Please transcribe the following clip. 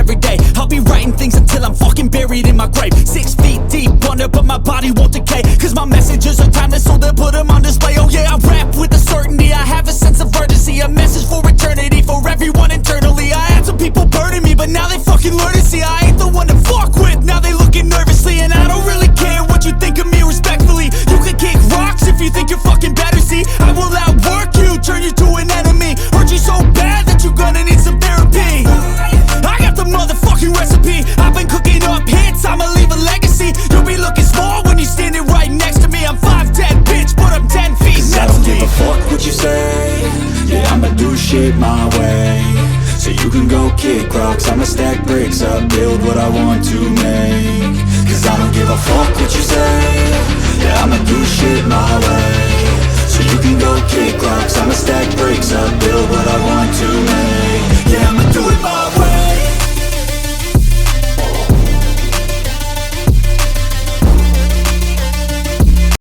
every day. I'll be writing things until I'm fucking buried in my grave. 6 feet deep under, but my body won't decay, cause my messages are timeless, so they'll put them on display. Oh yeah, I rap with a certainty, I have a sense of urgency, a message for eternity, for everyone internally. I had some people burning me, but now they fucking learn to see I ain't the one to fuck with. Now they looking nervously, and I don't really care what you think of me, respectfully. You can kick rocks if you think you're fucking better, see I will outwork you, turn you to an enemy. Hurt you so bad that you're gonna need some therapy. I got the motherfucking recipe, I've been cooking up hits, I'ma leave a legacy. You'll be looking small when you're standing right next to me. I'm 5'10", bitch, but I'm 10 feet next to me. I don't give a fuck what you say, yeah, I'ma do shit my way. So you can go kick rocks, I'ma stack bricks up, build what I want to make. Cause I don't give a fuck what you say, yeah, I'ma do shit my way. So you can go kick rocks, I'ma stack bricks up, build what I want to make.